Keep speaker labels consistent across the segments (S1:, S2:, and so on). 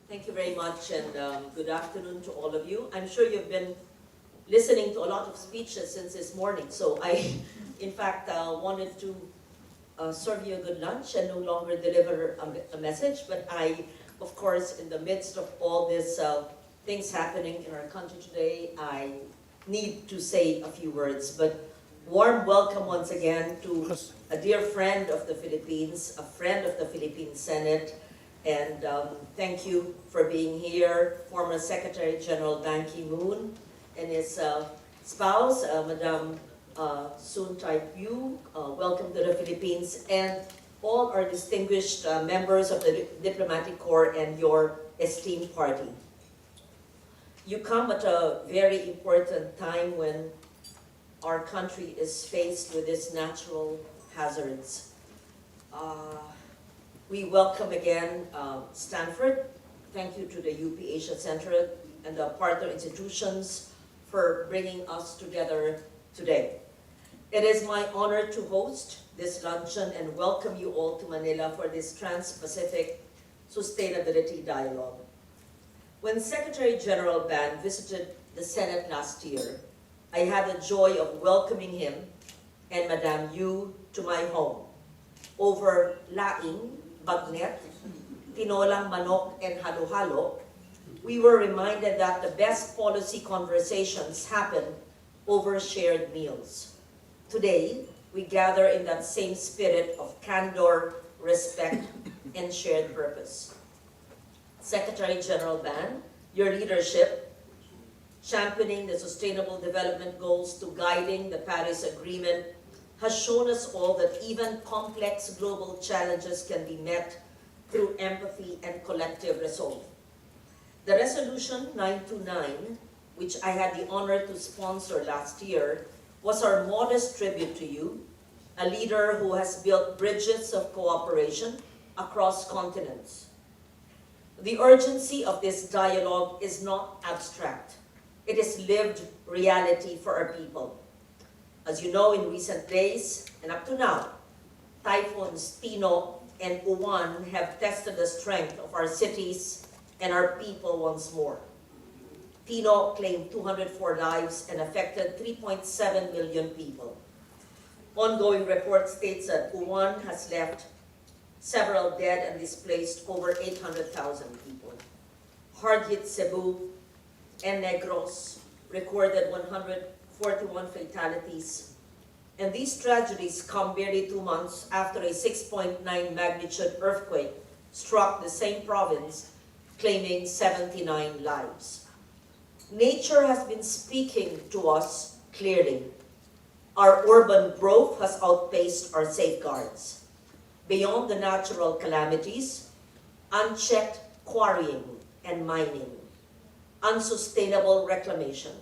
S1: Thank you very much, and good afternoon to all of you. I'm sure you've been listening to a lot of speeches since this morning, so I, in fact, wanted to serve you a good lunch and no longer deliver a message, but I, of course, in the midst of all this things happening in our country today, I need to say a few words. But warm welcome once again to a dear friend of the Philippines, a friend of the Philippine Senate, and thank you for being here, former Secretary General Ban Ki-moon and his spouse, Madame Yoo. Welcome to the Philippines, and all our distinguished members of the Diplomatic Corps and your esteemed party. You come at a very important time when our country is faced with these natural hazards. We welcome again Stanford. Thank you to the UP Asia Center and the partner institutions for bringing us together today. It is my honor to host this luncheon and welcome you all to Manila for this Trans-Pacific Sustainability Dialogue. When Secretary General Ban visited the Senate last year, I had the joy of welcoming him and Madame Yoo to my home. Over laing, bagnet, tinolang, manok, and halo-halo, we were reminded that the best policy conversations happen over shared meals. Today, we gather in that same spirit of candor, respect, and shared purpose. Secretary General Ban, your leadership, championing the Sustainable Development Goals to guiding the Paris Agreement, has shown us all that even complex global challenges can be met through empathy and collective resolve. The Resolution 929, which I had the honor to sponsor last year, was our modest tribute to you, a leader who has built bridges of cooperation across continents. The urgency of this dialogue is not abstract. It is lived reality for our people. As you know, in recent days, and up to now, Typhoons Tino and Uwan have tested the strength of our cities and our people once more. Tino claimed 204 lives and affected 3.7 million people. Ongoing report states that Uwan has left several dead and displaced over 800,000 people. Hard-hit Cebu and Negros recorded 141 fatalities. And these tragedies come barely 2 months after a 6.9 magnitude earthquake struck the same province, claiming 79 lives. Nature has been speaking to us clearly. Our urban growth has outpaced our safeguards. Beyond the natural calamities, unchecked quarrying and mining, unsustainable reclamation,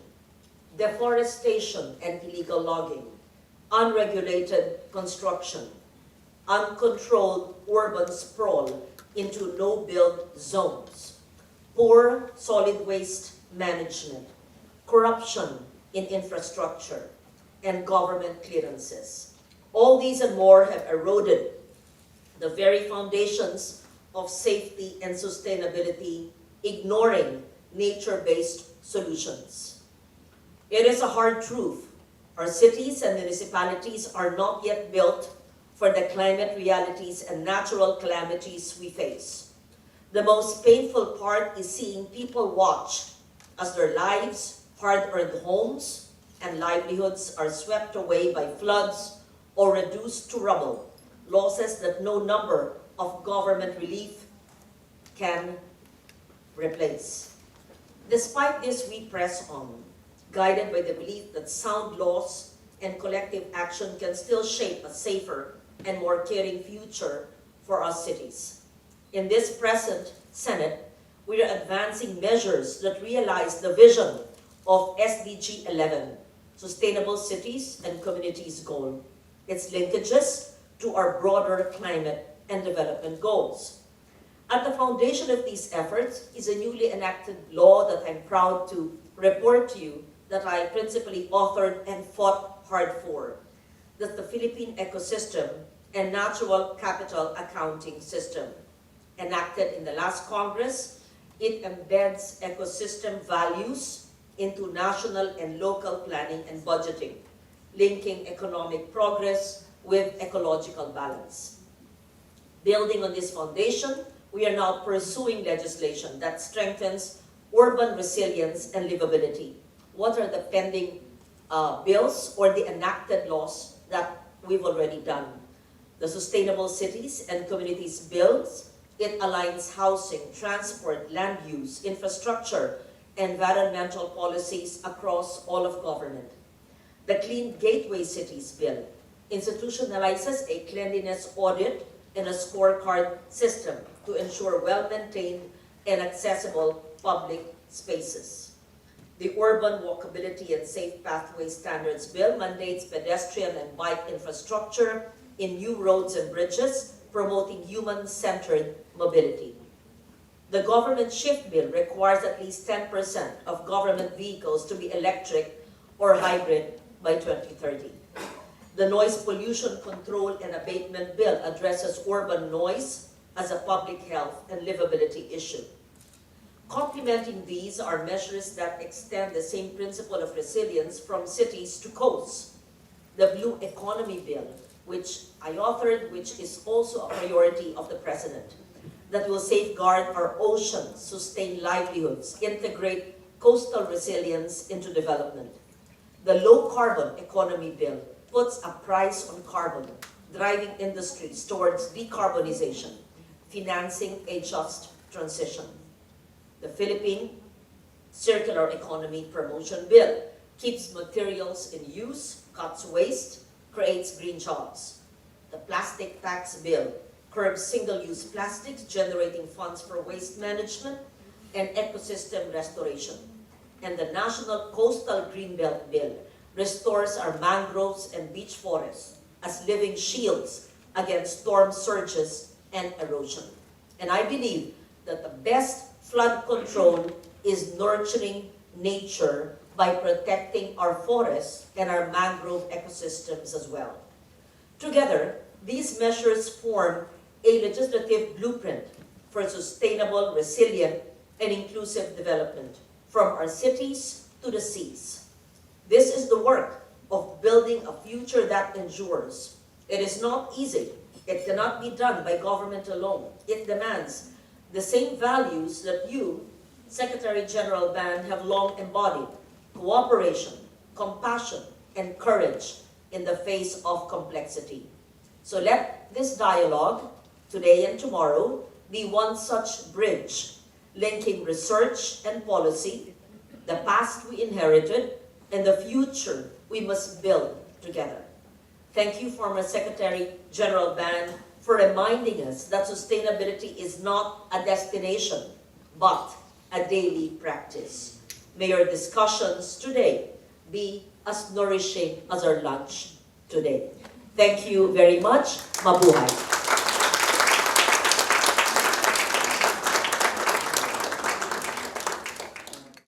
S1: deforestation and illegal logging, unregulated construction, uncontrolled urban sprawl into no-build zones, poor solid waste management, corruption in infrastructure, and government clearances. All these and more have eroded the very foundations of safety and sustainability, ignoring nature-based solutions. It is a hard truth. Our cities and municipalities are not yet built for the climate realities and natural calamities we face. The most painful part is seeing people watch as their lives, hard-earned homes, and livelihoods are swept away by floods or reduced to rubble, losses that no number of government relief can replace. Despite this, we press on, guided by the belief that sound laws and collective action can still shape a safer and more caring future for our cities. In this present Senate, we are advancing measures that realize the vision of SDG 11, Sustainable Cities and Communities Goal, its linkages to our broader climate and development goals. At the foundation of these efforts is a newly enacted law that I'm proud to report to you that I principally authored and fought hard for, that's the Philippine Ecosystem and Natural Capital Accounting System, enacted in the last Congress It embeds ecosystem values into national and local planning and budgeting, linking economic progress with ecological balance. Building on this foundation, we are now pursuing legislation that strengthens urban resilience and livability. What are the pending bills or the enacted laws that we've already done? The Sustainable Cities and Communities Bills. It aligns housing, transport, land use, infrastructure, environmental policies across all of government. The Clean Gateway Cities Bill institutionalizes a cleanliness audit and a scorecard system to ensure well-maintained and accessible public spaces. The Urban Walkability and Safe Pathway Standards Bill mandates pedestrian and bike infrastructure in new roads and bridges, promoting human-centered mobility. The Government Shift Bill requires at least 10% of government vehicles to be electric or hybrid by 2030. The Noise Pollution Control and Abatement Bill addresses urban noise as a public health and livability issue. Complementing these are measures that extend the same principle of resilience from cities to coasts. The Blue Economy Bill, which I authored, which is also a priority of the President, that will safeguard our oceans, sustain livelihoods, integrate coastal resilience into development. The Low Carbon Economy Bill puts a price on carbon, driving industries towards decarbonization, financing a just transition. The Philippine Circular Economy Promotion Bill keeps materials in use, cuts waste, creates green jobs. The Plastic Tax Bill curbs single-use plastics, generating funds for waste management and ecosystem restoration. And the National Coastal Greenbelt Bill restores our mangroves and beach forests as living shields against storm surges and erosion. And I believe that the best flood control is nurturing nature by protecting our forests and our mangrove ecosystems as well. Together, these measures form a legislative blueprint for sustainable, resilient, and inclusive development from our cities to the seas. This is the work of building a future that endures. It is not easy. It cannot be done by government alone. It demands the same values that you, Secretary General Ban, have long embodied: cooperation, compassion, and courage in the face of complexity. So let this dialogue, today and tomorrow, be one such bridge, linking research and policy, the past we inherited, and the future we must build together. Thank you, former Secretary General Ban, for reminding us that sustainability is not a destination, but a daily practice. May our discussions today be as nourishing as our lunch today. Thank you very much. Mabuhay.